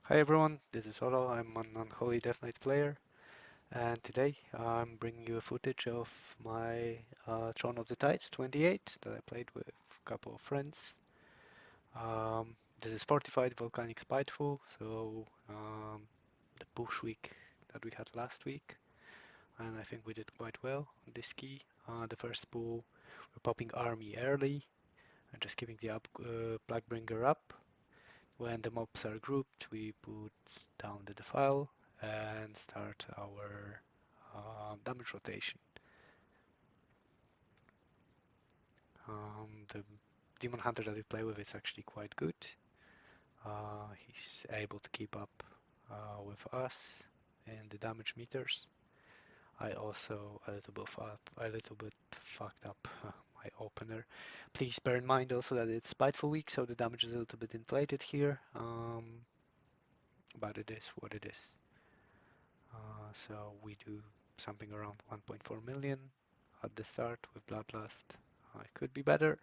Hi everyone, this is Olo. I'm an Unholy Death Knight player, and today I'm bringing you a footage of my Throne of the Tides 28 that I played with a couple of friends. This is Fortified Volcanic Spiteful, so the push week that we had last week, and I think we did quite well on this key. The first pull, we're popping army early and just keeping the Blackbringer up. When the mobs are grouped, we put down the defile and start our damage rotation. The demon hunter that we play with is actually quite good. He's able to keep up with us in the damage meters. I also a little bit fucked up my opener. Please bear in mind also that it's Spiteful week, so the damage is a little bit inflated here, but it is what it is. So we do something around 1.4 million at the start with Bloodlust. It could be better,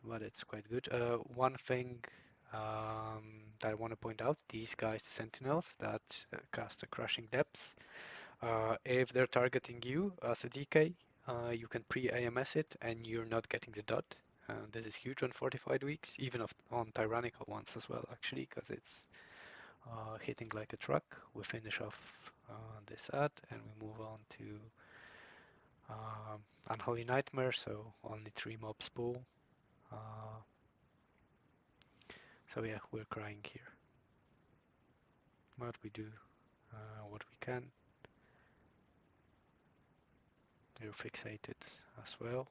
but it's quite good. One thing that I want to point out, these guys, the Sentinels that cast a Crushing Depths, if they're targeting you as a DK, you can pre-AMS it and you're not getting the dot. This is huge on fortified weeks, even on tyrannical ones as well, actually, because it's hitting like a truck. We finish off this ad and we move on to Unholy Nightmare, so only 3 mobs pull. So yeah, we're crying here. But we do what we can. They're fixated as well.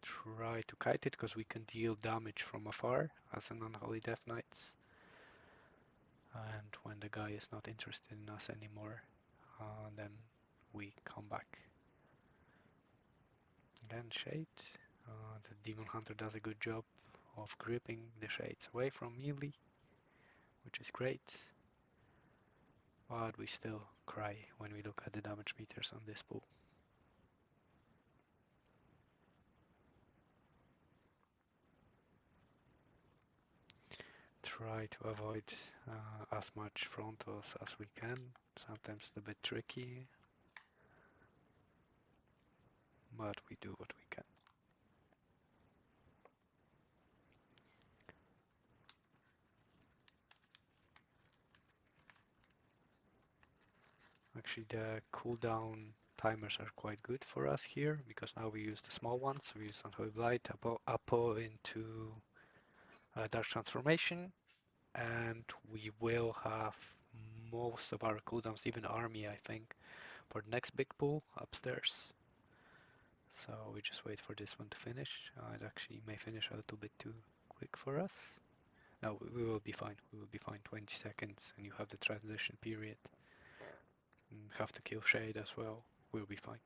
Try to kite it because we can deal damage from afar as an Unholy Death Knights. And when the guy is not interested in us anymore, then we come back. Again, shades. The Demon Hunter does a good job of gripping the shades away from melee, which is great. But we still cry when we look at the damage meters on this pool. Try to avoid as much frontals as we can. Sometimes it's a bit tricky, but we do what we can. Actually, the cooldown timers are quite good for us here because now we use the small ones. We use Unholy Blight, Apo into Dark Transformation, and we will have most of our cooldowns, even army, I think, for the next big pool upstairs. So we just wait for this one to finish. It actually may finish a little bit too quick for us. No, we will be fine. We will be fine. 20 seconds, and you have the transition period. Have to kill Shade as well. We'll be fine.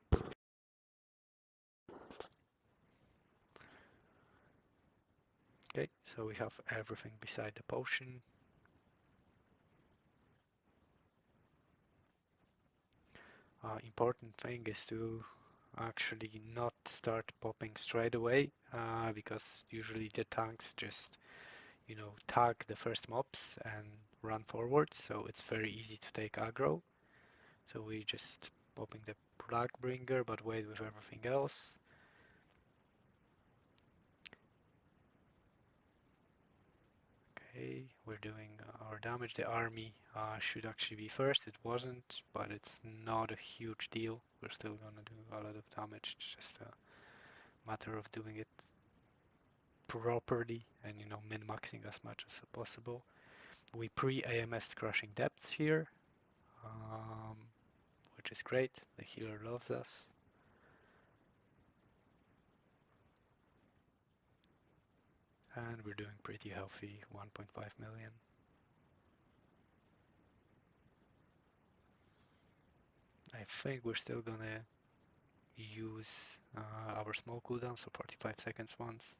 Okay, so we have everything beside the potion. Important thing is to actually not start popping straight away because usually the tanks just tag the first mobs and run forward, so it's very easy to take aggro. So we just popping the Blackbringer but wait with everything else. Okay, we're doing our damage. The army should actually be first. It wasn't, but it's not a huge deal. We're still gonna do a lot of damage. It's just a matter of doing it properly and min-maxing as much as possible. We pre-AMS Crushing Depths here, um, which is great. The healer loves us. And we're doing pretty healthy, 1.5 million. I think we're still gonna use our small cooldown, so 45 seconds once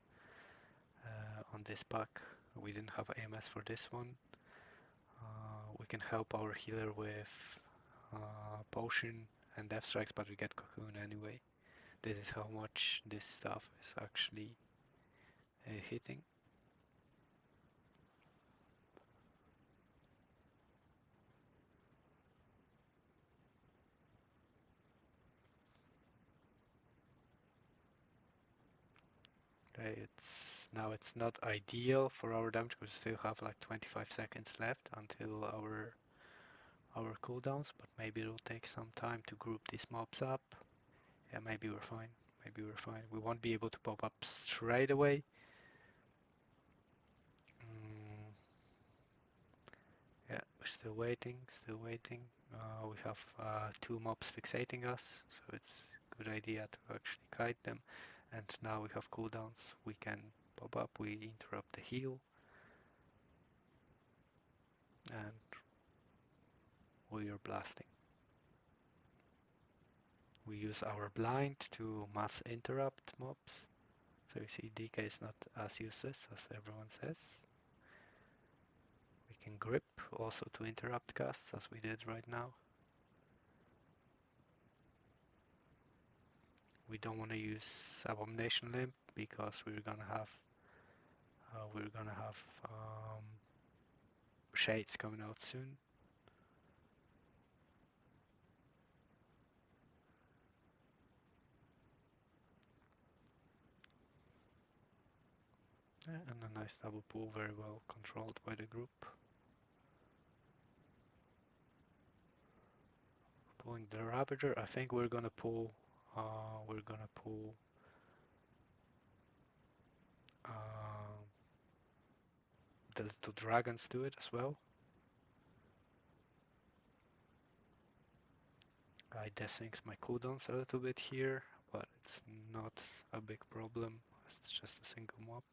on this pack. We didn't have AMS for this one. We can help our healer with potion and death strikes, but we get cocoon anyway. This is how much this stuff is actually hitting. Okay, it's not ideal for our damage because we still have like 25 seconds left until our cooldowns, but maybe it'll take some time to group these mobs up. Yeah, maybe we're fine. Maybe we're fine. We won't be able to pop up straight away. Mm, yeah, we're still waiting, still waiting. We have two mobs fixating us, so it's a good idea to actually kite them. And now we have cooldowns. We can pop up, we interrupt the heal, and we are blasting. We use our blind to mass interrupt mobs. So you see DK is not as useless as everyone says. We can grip also to interrupt casts as we did right now. We don't want to use Abomination Limp because we're gonna have shades coming out soon. Yeah, and a nice double pull, very well controlled by the group. Pulling the Ravager, I think we're gonna pull. We're gonna pull. The little dragons do it as well. I desyncs my cooldowns a little bit here, but it's not a big problem. It's just a single mob.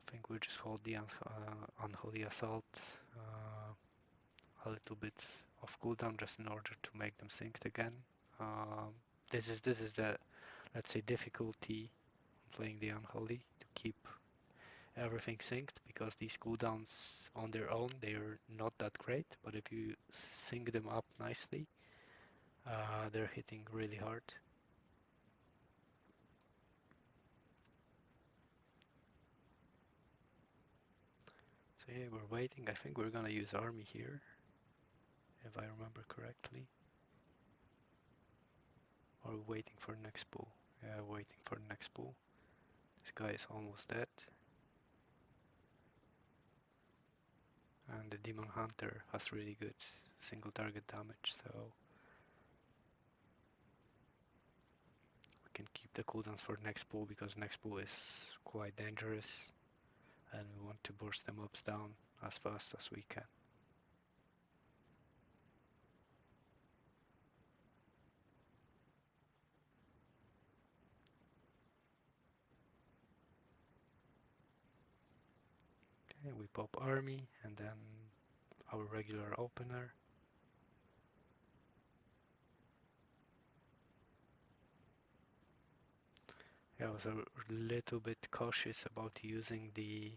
I think we just hold the Unholy Assault a little bit of cooldown just in order to make them synced again. This is the, let's say, difficulty playing the Unholy, to keep everything synced, because these cooldowns on their own, they're not that great, but if you sync them up nicely, they're hitting really hard. So yeah, we're waiting. I think we're gonna use army here, if I remember correctly. Or waiting for next pull. Yeah, waiting for the next pull. This guy is almost dead. And the Demon Hunter has really good single target damage, so we can keep the cooldowns for next pull, because next pull is quite dangerous and we want to burst the mobs down as fast as we can. Okay, we pop army and then our regular opener. Yeah, I was a little bit cautious about using the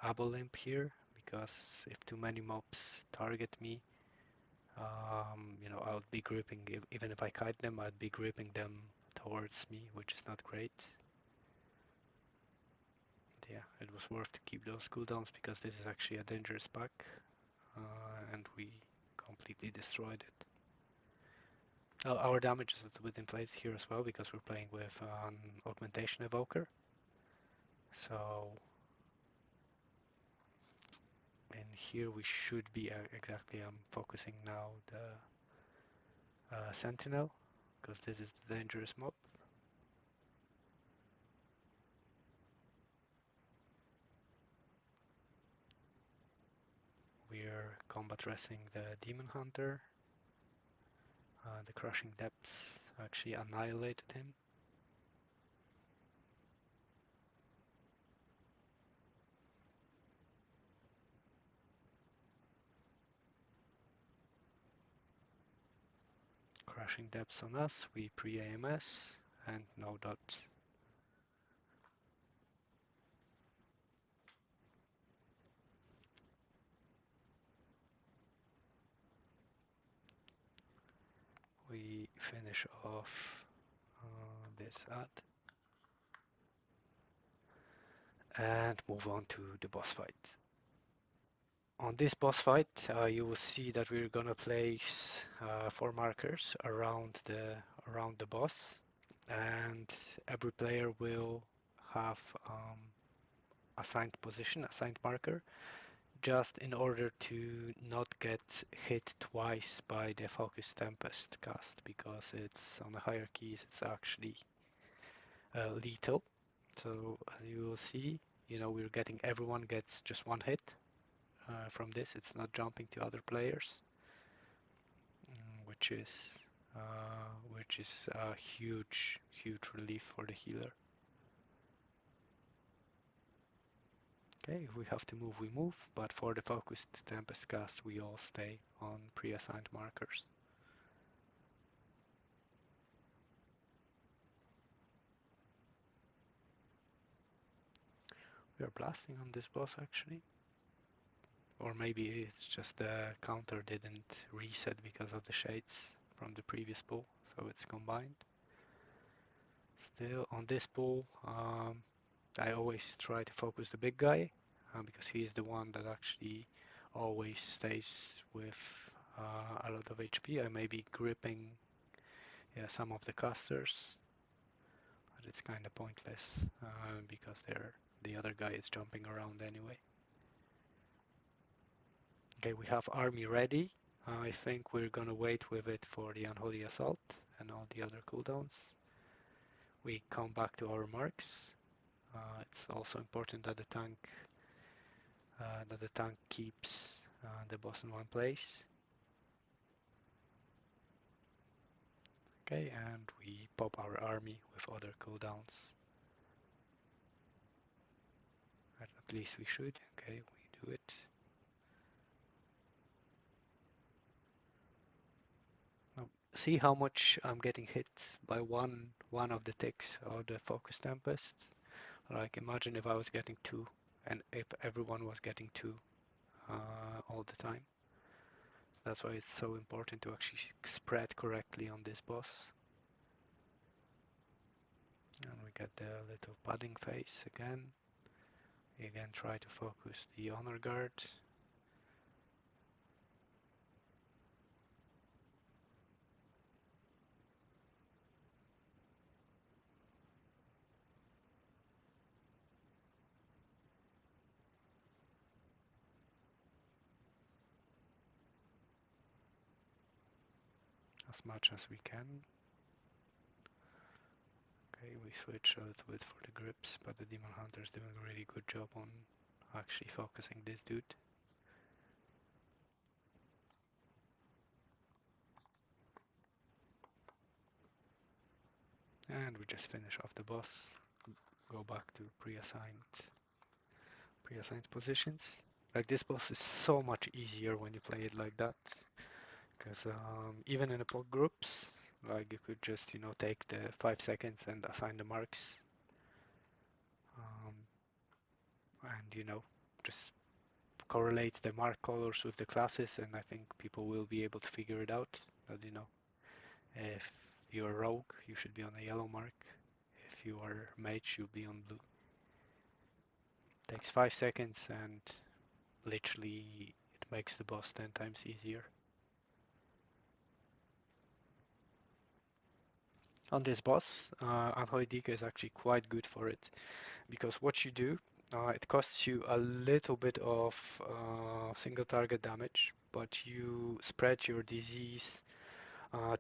Abolymp here, because if too many mobs target me, I would be grouping, even if I kite them, I'd be grouping them towards me, which is not great. But yeah, it was worth to keep those cooldowns because this is actually a dangerous pack, and we completely destroyed it. Our damage is a little bit inflated here as well because we're playing with an augmentation evoker. So in here we should be exactly, I'm focusing now the Sentinel, because this is the dangerous mob. We're combat resting the Demon Hunter. The Crushing Depths actually annihilated him. Crushing Depths on us, we pre-AMS, and no dot. We finish off this ad and move on to the boss fight. On this boss fight, you will see that we're gonna place 4 markers around the boss. and every player will have assigned position, assigned marker, just in order to not get hit twice by the Focus Tempest cast, because it's on the higher keys, it's actually lethal. So as you will see, everyone gets just one hit from this. It's not jumping to other players, which is a huge, huge relief for the healer. Okay, if we have to move, we move, but for the focused Tempest cast, we all stay on pre-assigned markers. We are blasting on this boss actually. Or maybe it's just the counter didn't reset because of the shades from the previous pull, so it's combined. Still on this pull, I always try to focus the big guy because he is the one that actually always stays with a lot of HP. I may be gripping some of the casters, but it's kind of pointless because the other guy is jumping around anyway. Okay, we have army ready. I think we're gonna wait with it for the Unholy Assault and all the other cooldowns. We come back to our marks. It's also important that the tank keeps the boss in one place. Okay, and we pop our army with other cooldowns. At least we should. Okay, we do it. Now, see how much I'm getting hit by one of the ticks or the Focus Tempest? Like imagine if I was getting two and if everyone was getting two all the time. That's why it's so important to actually spread correctly on this boss. And we get the little padding face again. We again try to focus the honor guard. As much as we can. Okay, we switch a little bit for the grips, but the Demon Hunter is doing a really good job on actually focusing this dude. And we just finish off the boss, go back to pre-assigned positions. Like this boss is so much easier when you play it like that, because even in the PoV groups, like you could just take the 5 seconds and assign the marks, and just correlate the mark colors with the classes, and I think people will be able to figure it out. That if you're a rogue, you should be on a yellow mark. If you are mage, you'll be on blue. Takes 5 seconds and literally it makes the boss 10 times easier. On this boss, Unholy is actually quite good for it, because what you do, it costs you a little bit of single target damage, but you spread your disease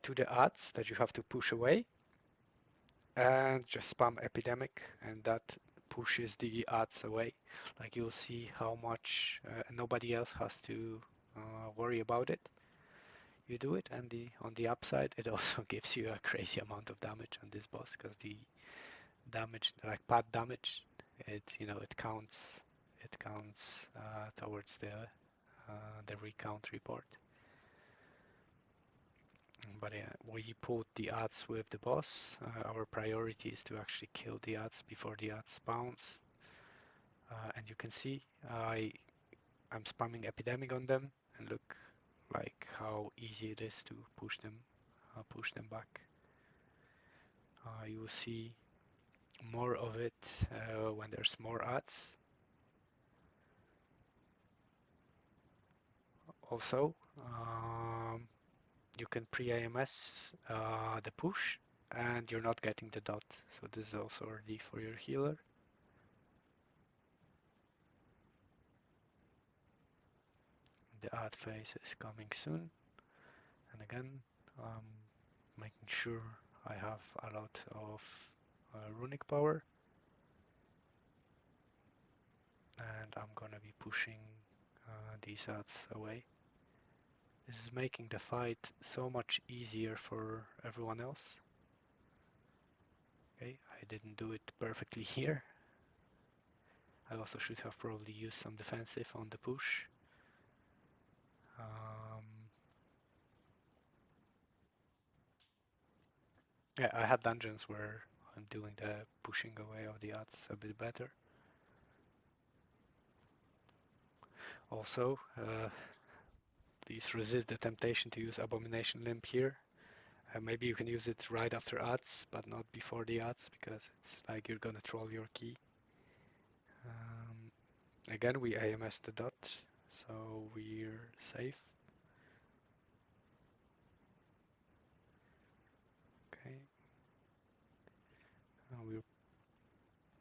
to the adds that you have to push away, and just spam epidemic, and that pushes the adds away. Like you'll see how much nobody else has to worry about it. You do it, and on the upside, it also gives you a crazy amount of damage on this boss, because the damage, like pad damage, it counts. It counts towards the recount report. But yeah, we put the adds with the boss. Our priority is to actually kill the adds before the adds bounce. And you can see I'm spamming epidemic on them, and look like how easy it is to push them back. You will see more of it when there's more adds. Also, you can pre-AMS the push, and you're not getting the dot. So this is also RD for your healer. The ad phase is coming soon. And again, making sure I have a lot of runic power. And I'm gonna be pushing these ads away. This is making the fight so much easier for everyone else. Okay, I didn't do it perfectly here. I also should have probably used some defensive on the push. Yeah, I had dungeons where I'm doing the pushing away of the odds a bit better. Also, please resist the temptation to use Abomination Limp here. Maybe you can use it right after odds, but not before the odds, because it's like you're gonna troll your key. Again, we AMS the dot, so we're safe. Okay. We're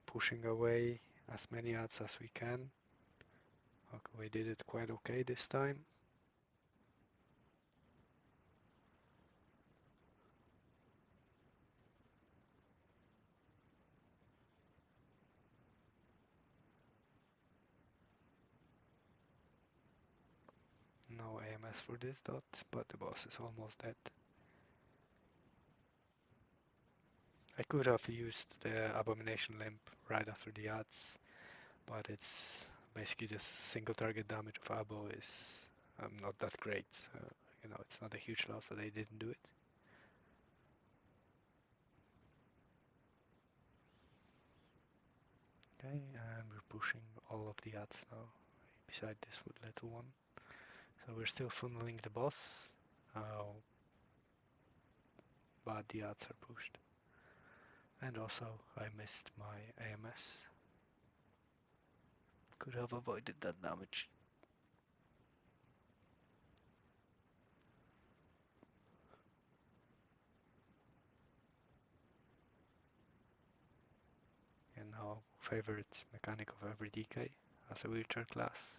pushing away as many odds as we can. Okay, we did it quite okay this time. No AMS for this dot, but the boss is almost dead. I could have used the Abomination Limp right after the odds, but it's basically the single target damage of Abo is not that great. You know, it's not a huge loss that they didn't do it. Okay, and we're pushing all of the odds now, beside this little one. So we're still funneling the boss, but the odds are pushed. And also, I missed my AMS. Could have avoided that damage. And now, favorite mechanic of every DK as a wheelchair class.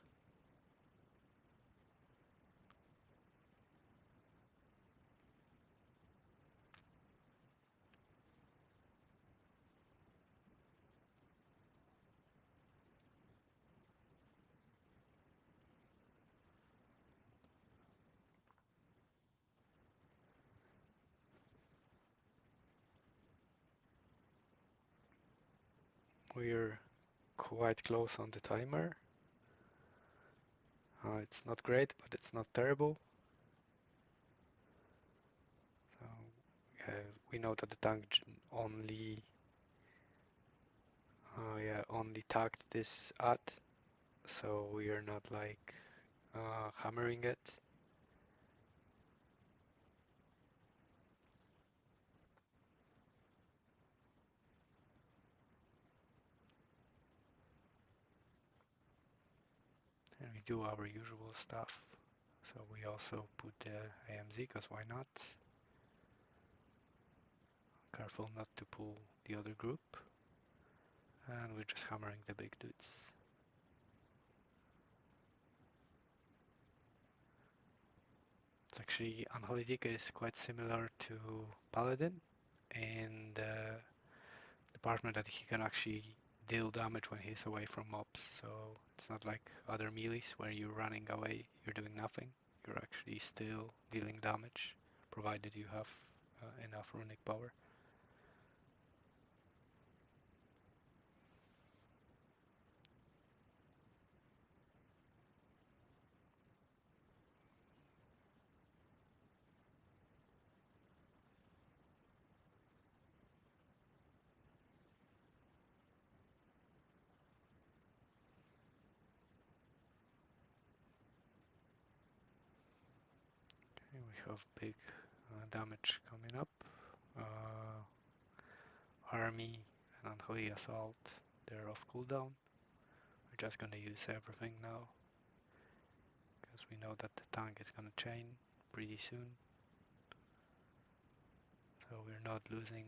We're quite close on the timer. It's not great, but it's not terrible. So, we know that the tank only tagged this at, so we are not like hammering it. And we do our usual stuff. So we also put the AMZ, because why not? Careful not to pull the other group. And we're just hammering the big dudes. It's actually, Unholy is quite similar to Paladin in the department that he can actually deal damage when he's away from mobs. So it's not like other melees where you're running away, you're doing nothing. You're actually still dealing damage, provided you have enough runic power. Okay, we have big damage coming up. Army and Unholy Assault, they're off cooldown. We're just gonna use everything now, because we know that the tank is gonna chain pretty soon. So so we're not losing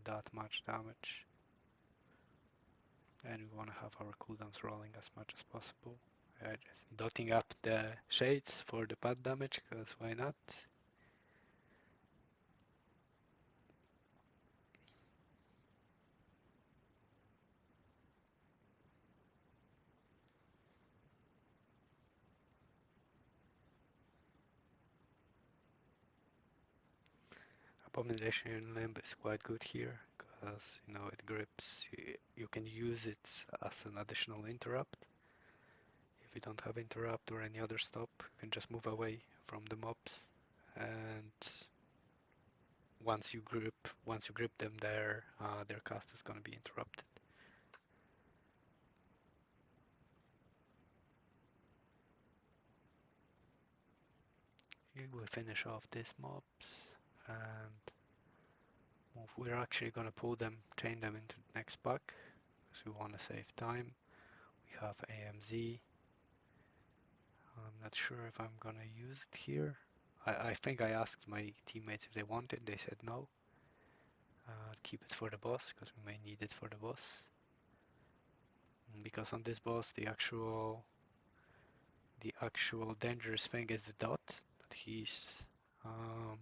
that much damage. And we want to have our cooldowns rolling as much as possible. Just dotting up the shades for the pad damage, because why not? Abomination Limb is quite good here, because you know it grips. You can use it as an additional interrupt. If you don't have interrupt or any other stop, you can just move away from the mobs, and once you grip them, their cast is going to be interrupted. We'll finish off these mobs, and we're actually going to pull them, chain them into the next pack, because we want to save time. We have AMZ. I'm not sure if I'm going to use it here. I think I asked my teammates if they want it. They said no. Keep it for the boss, because we may need it for the boss. Because on this boss, the actual dangerous thing is the dot that um,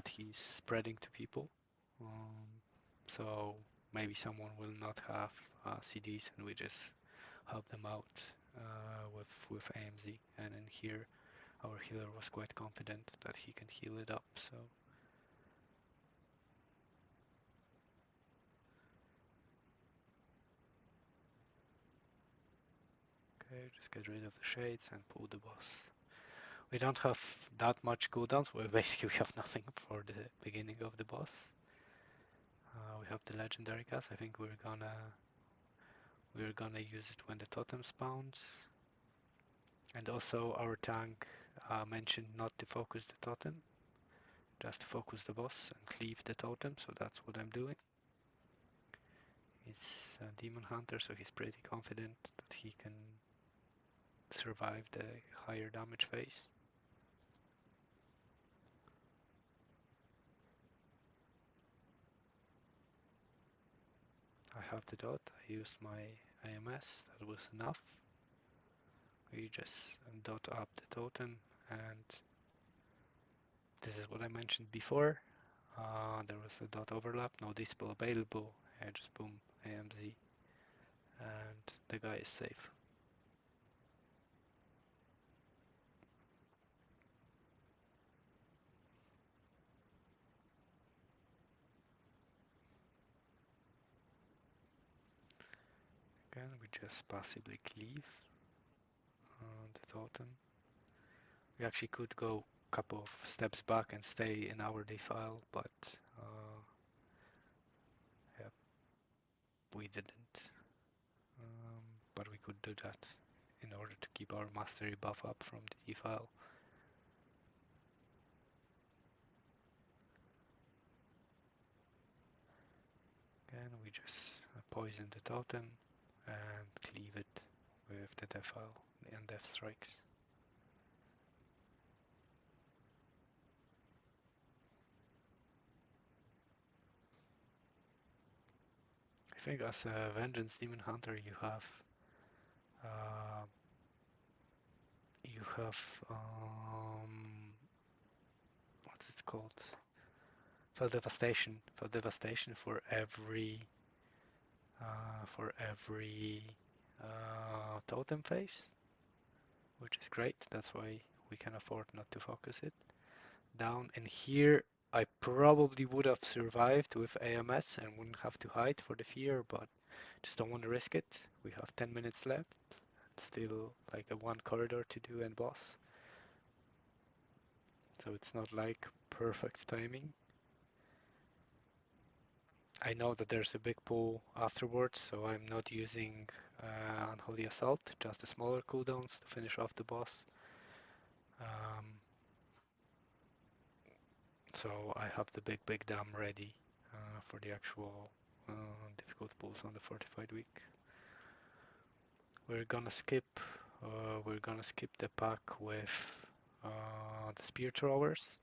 he's spreading to people. So maybe someone will not have CDs, and we just help them out with AMZ. And in here, our healer was quite confident that he can heal it up. So okay, just get rid of the shades and pull the boss. We don't have that much cooldowns. We basically have nothing for the beginning of the boss. We have the legendary cast. I think we're gonna use it when the totem spawns. And also our tank mentioned not to focus the totem, just to focus the boss and cleave the totem, so that's what I'm doing. He's a demon hunter, so he's pretty confident that he can survive the higher damage phase. I have the dot, I used my AMS, that was enough. We just dot up the totem, and this is what I mentioned before. There was a dot overlap, no dispel available. I just boom AMZ, and the guy is safe. Again, we just passively cleave the totem. We actually could go a couple of steps back and stay in our defile, but yeah, we didn't. But we could do that in order to keep our mastery buff up from the defile. Again, we just poison the totem and cleave it with the defile and death strikes. I think as a Vengeance Demon Hunter uh, you have what's it called? Fell devastation for every totem phase, which is great. That's why we can afford not to focus it. Down in here, I probably would have survived with AMS and wouldn't have to hide for the fear, but just don't want to risk it. We have 10 minutes left. Still like a one corridor to do and boss. So it's not like perfect timing. I know that there's a big pull afterwards, so I'm not using Unholy Assault, just the smaller cooldowns to finish off the boss. So I have the big dam ready for the actual difficult pulls on the fortified week. We're gonna skip the pack with the spear throwers.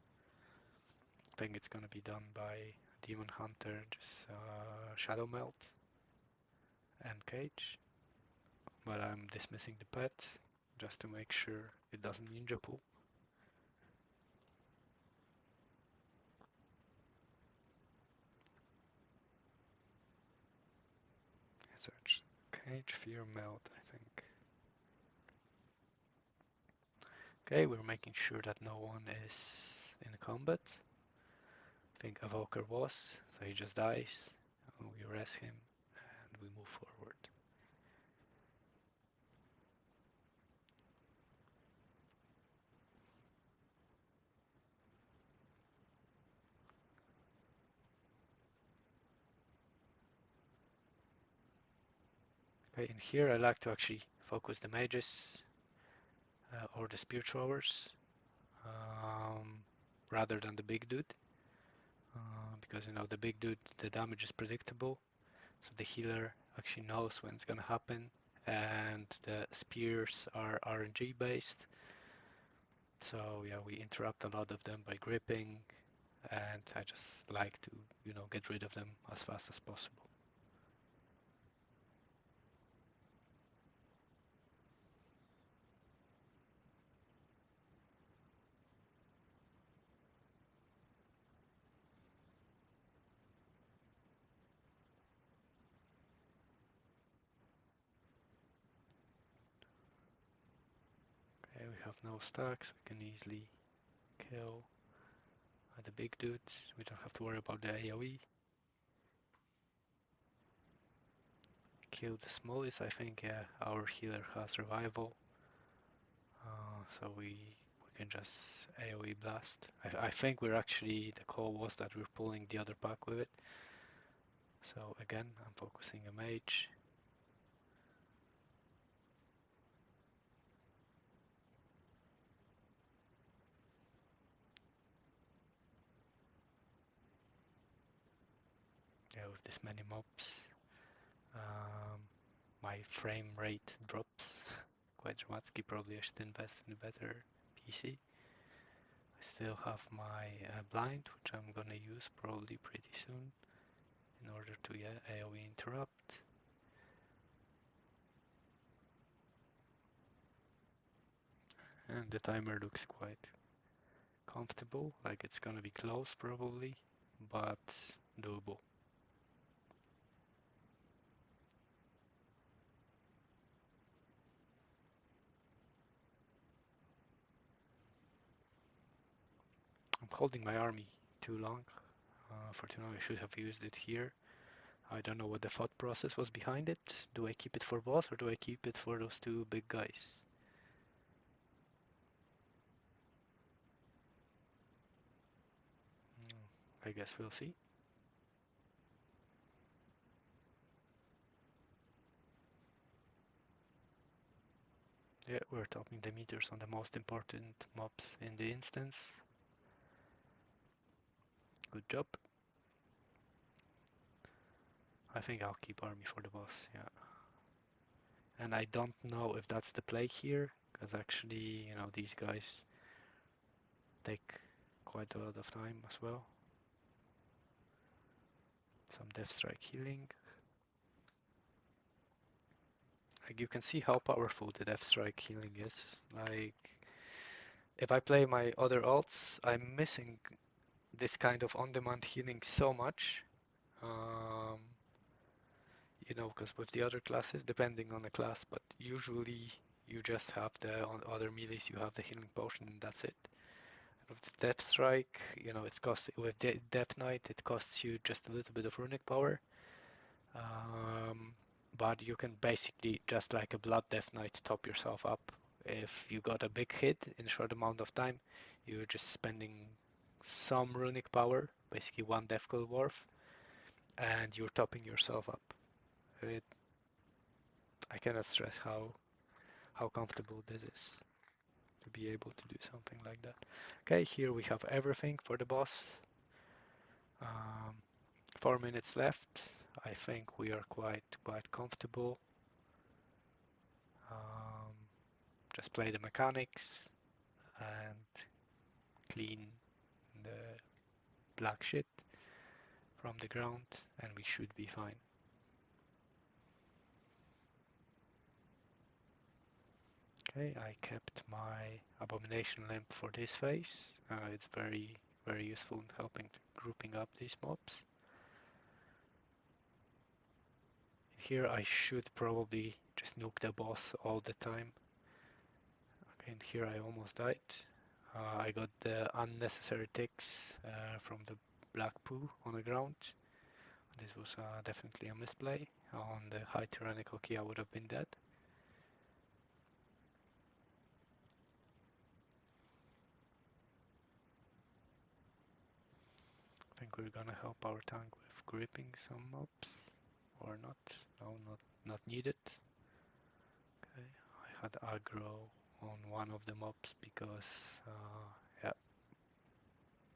I think it's gonna be done by Demon Hunter, just Shadow Melt and Cage. But I'm dismissing the pet just to make sure it doesn't ninja pull. Search Cage, Fear Melt, I think. Okay, we're making sure that no one is in combat. I think Evoker was, so he just dies. We rest him and we move forward. Okay, in here I like to actually focus the mages or the spear throwers rather than the big dude. Because you know the big dude, the damage is predictable, so the healer actually knows when it's gonna happen, and the spears are RNG based. So yeah, we interrupt a lot of them by gripping, and I just like to, you know, get rid of them as fast as possible. Okay, we have no stacks, we can easily kill the big dudes. We don't have to worry about the AoE. Kill the smallest, I think, yeah, our healer has revival. So we can just AoE blast. I think we're actually, the call was that we're pulling the other pack with it. So again, I'm focusing a mage. Yeah, with this many mobs, my frame rate drops quite dramatically. Probably I should invest in a better PC. I still have my blind, which I'm gonna use probably pretty soon in order to, yeah, AoE interrupt. And the timer looks quite comfortable, like it's gonna be close probably, but doable. I'm holding my army too long. For too long, I should have used it here. I don't know what the thought process was behind it. Do I keep it for boss or do I keep it for those two big guys? I guess we'll see. Yeah, we're topping the meters on the most important mobs in the instance. Good job. I think I'll keep army for the boss, yeah. And I don't know if that's the play here, because actually, you know, these guys take quite a lot of time as well. Some Death Strike healing. Like you can see how powerful the Death Strike healing is. Like if I play my other alts, I'm missing this kind of on-demand healing so much. Um, you know, because with the other classes, depending on the class, but usually you just have the on other melees, you have the healing potion and that's it. And with Death Strike, you know, it's cost with Death Knight, it costs you just a little bit of runic power. Um, but you can basically, just like a Blood Death Knight, top yourself up. If you got a big hit in a short amount of time, you're just spending some runic power, basically one Death Coil worth, and you're topping yourself up. It, I cannot stress how comfortable this is to be able to do something like that. Okay, here we have everything for the boss. 4 minutes left. I think we are quite comfortable. Um, just play the mechanics and clean the black shit from the ground, and we should be fine. Okay, I kept my abomination limp for this phase. It's very, very useful in helping grouping up these mobs. Here I should probably just nuke the boss all the time. Okay, and here I almost died. I got the unnecessary ticks from the black poo on the ground. This was definitely a misplay. On the high tyrannical key I would have been dead. I think we're gonna help our tank with gripping some mobs. Or not. No, not needed. Okay, I had aggro on one of the mobs because yeah,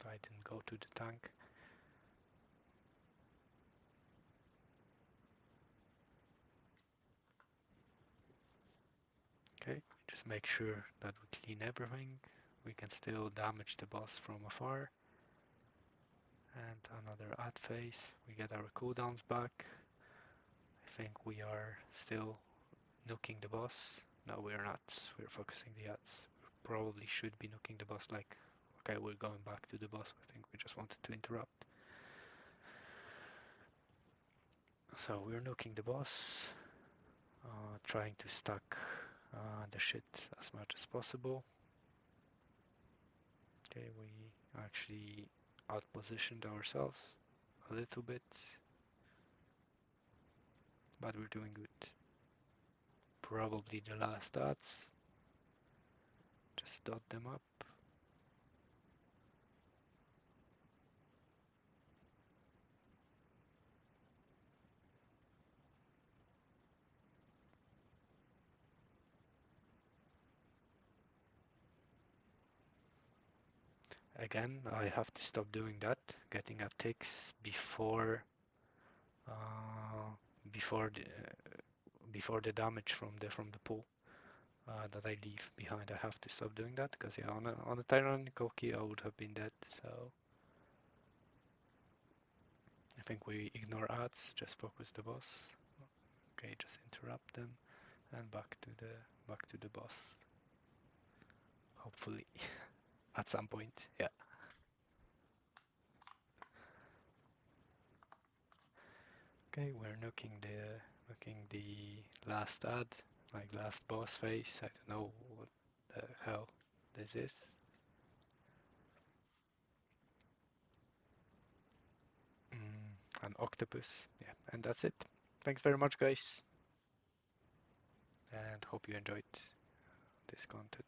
I didn't go to the tank. Okay, just make sure that we clean everything. We can still damage the boss from afar. And another add phase. We get our cooldowns back. I think we are still nuking the boss. No, we're not. We're focusing the ads. We probably should be nuking the boss like, okay, we're going back to the boss. I think we just wanted to interrupt. So we're nuking the boss, trying to stack the shit as much as possible. Okay, we actually outpositioned ourselves a little bit, but we're doing good. Probably the last ads. Just dot them up. Again, I have to stop doing that, getting a ticks uh, before the before the damage from the pool that I leave behind. I have to stop doing that because yeah, on a tyrannical key I would have been dead. So I think we ignore ads, just focus the boss. Okay, just interrupt them and back to the boss. Hopefully, at some point. Yeah. Okay, we're nuking the last ad, like last boss phase. I don't know what the hell this is. An octopus. Yeah, and that's it. Thanks very much, guys, and hope you enjoyed this content.